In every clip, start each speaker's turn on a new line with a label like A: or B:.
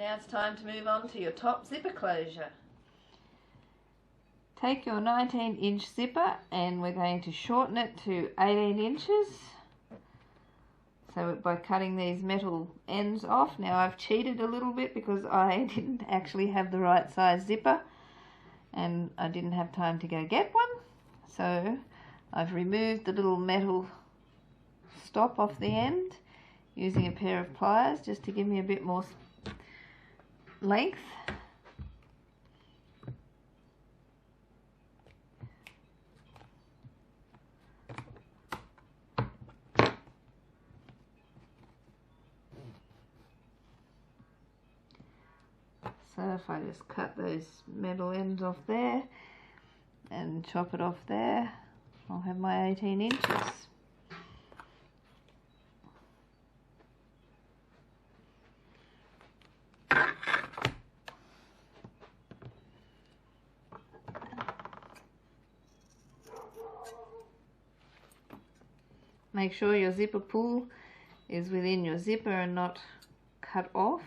A: Now it's time to move on to your top zipper closure. Take your 19-inch zipper and we're going to shorten it to 18 inches. So by cutting these metal ends off, now I've cheated a little bit because I didn't actually have the right size zipper and I didn't have time to go get one. So I've removed the little metal stop off the end using a pair of pliers just to give me a bit more length. So if I just cut those metal ends off there and chop it off there, I'll have my 18 inches. Make sure your zipper pull is within your zipper and not cut off.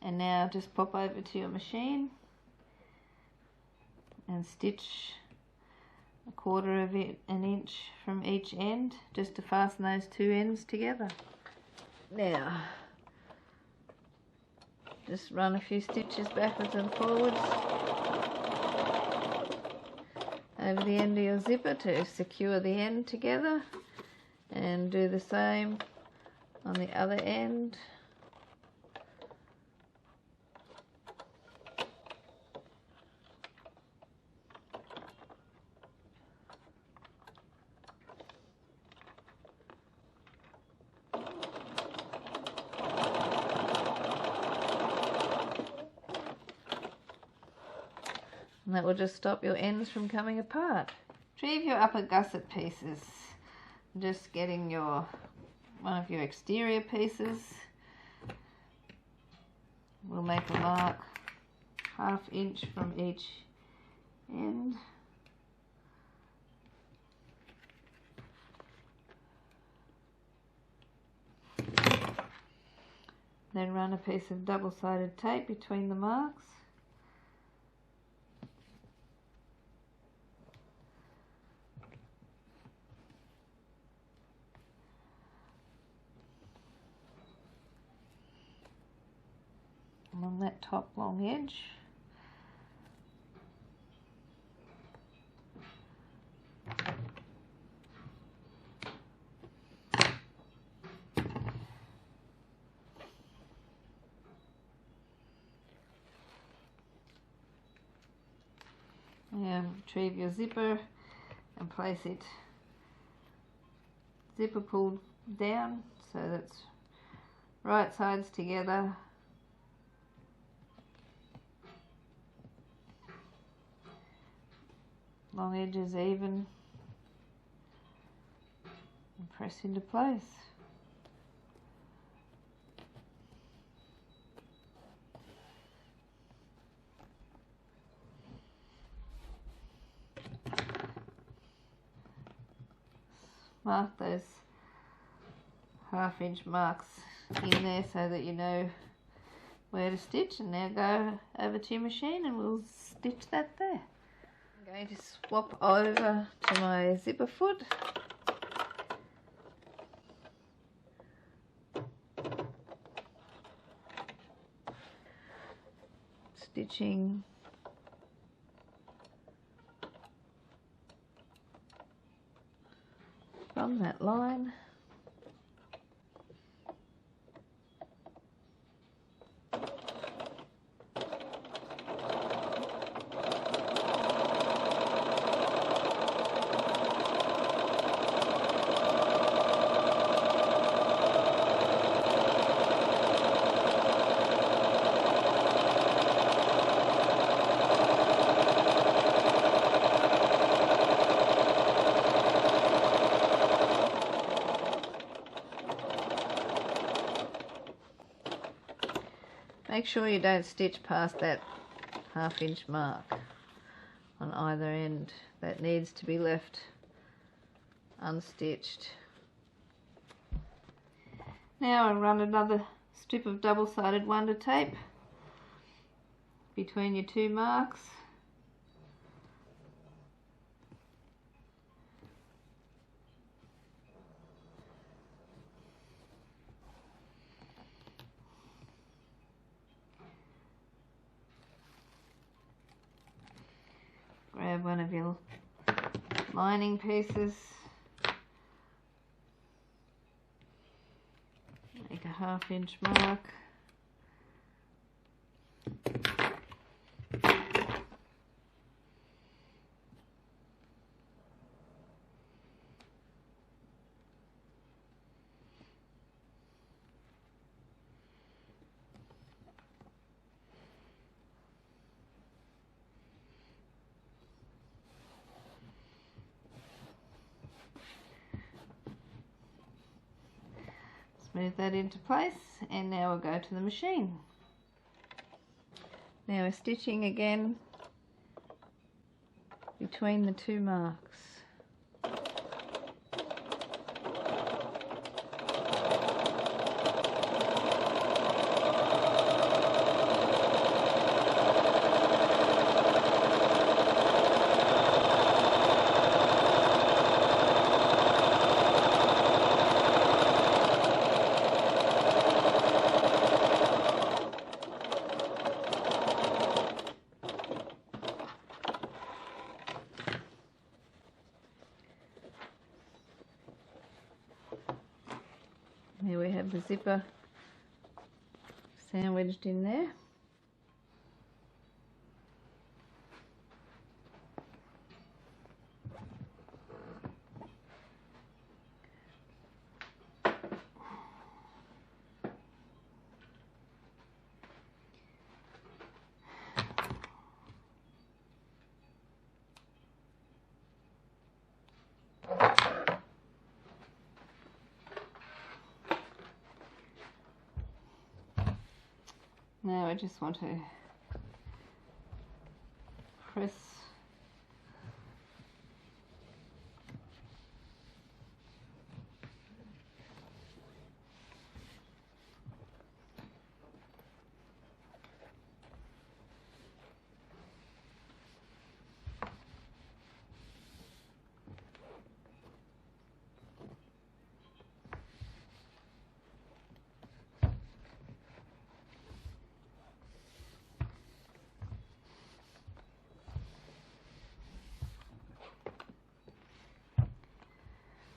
A: And now just pop over to your machine and stitch 1/4 of an inch from each end just to fasten those two ends together. Now just run a few stitches backwards and forwards over the end of your zipper to secure the end together, and do the same on the other end. And that will just stop your ends from coming apart. Retrieve your upper gusset pieces. Just getting one of your exterior pieces. We'll make a mark 1/2 inch from each end. Then run a piece of double-sided tape between the marks. On that top long edge. Now retrieve your zipper and place it zipper pulled down so that's right sides together. Long edges even, and press into place. Mark those 1/2 inch marks in there so that you know where to stitch, and now go over to your machine and we'll stitch that there. I'm going to swap over to my zipper foot. Stitching from that line. Make sure you don't stitch past that 1/2 inch mark on either end. That needs to be left unstitched. Now I run another strip of double-sided wonder tape between your two marks. Grab one of your lining pieces, make a 1/2 inch mark, smooth that into place, and now we'll go to the machine. Now we're stitching again between the two marks. Here we have the zipper sandwiched in there. Now I just want to press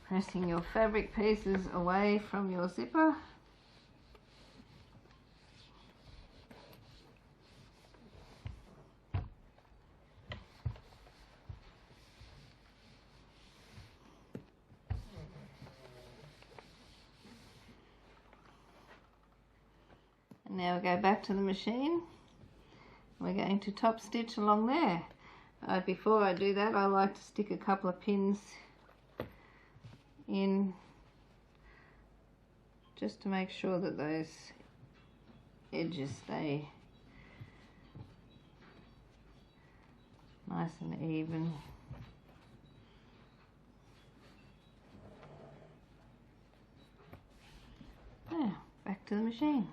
A: pressing your fabric pieces away from your zipper. And now we'll go back to the machine. We're going to top stitch along there. Before I do that, I like to stick a couple of pins in just to make sure that those edges stay nice and even. Now, back to the machine.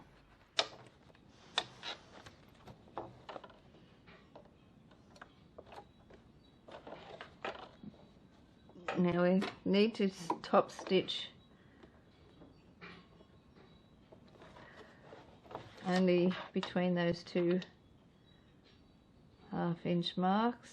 A: Now we need to top stitch only between those two 1/2 inch marks.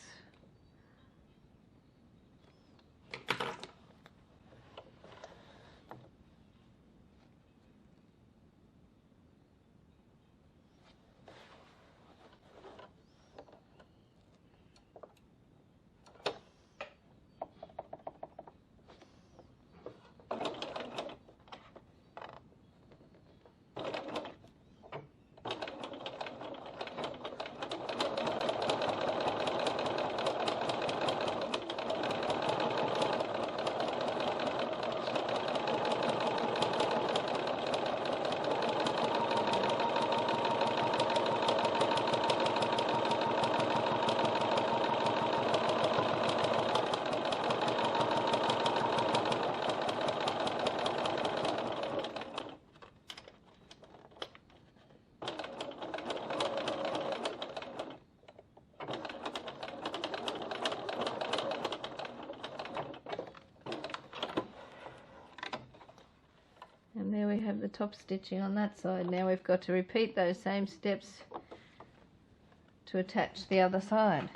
A: And there we have the top stitching on that side. Now we've got to repeat those same steps to attach the other side.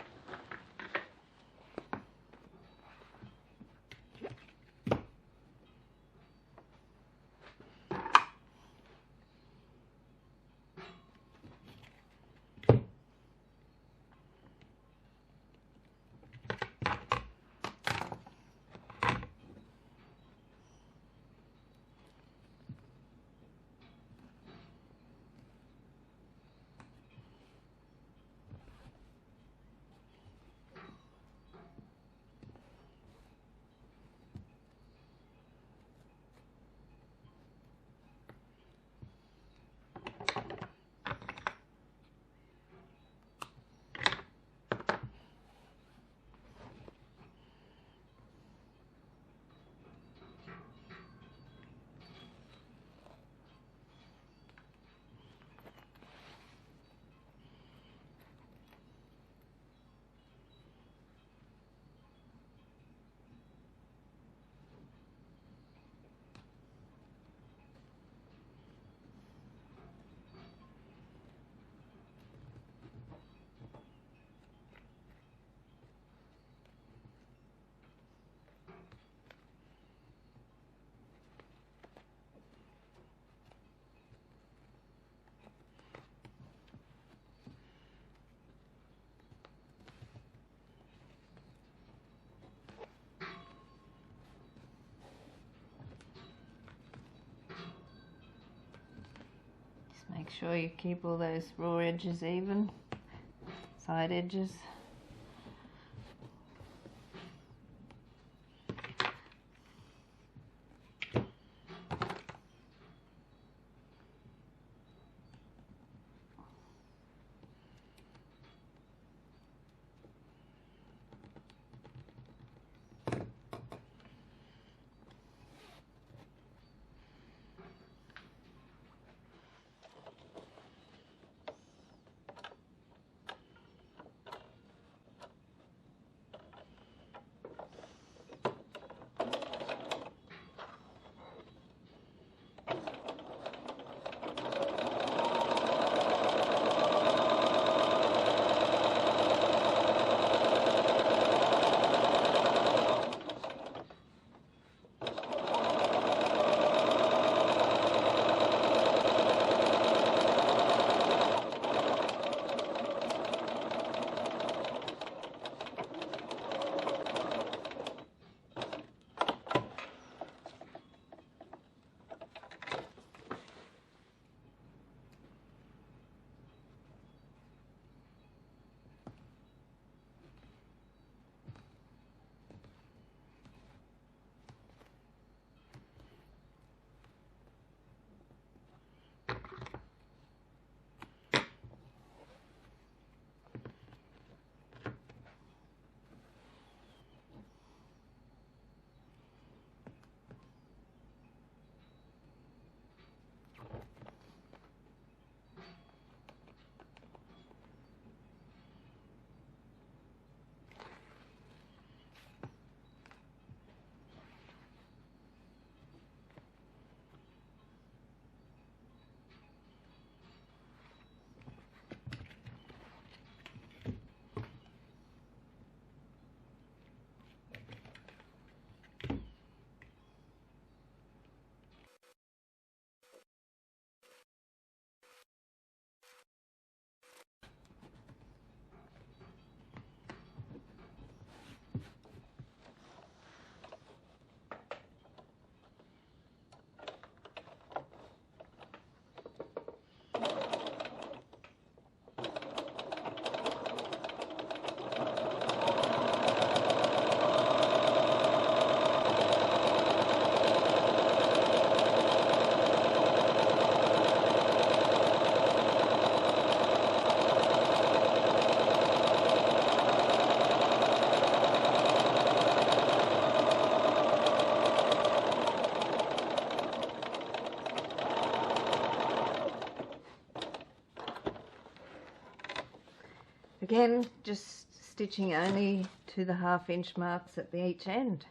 A: Make sure you keep all those raw edges even, side edges. Again, just stitching only to the 1/2 inch marks at each end.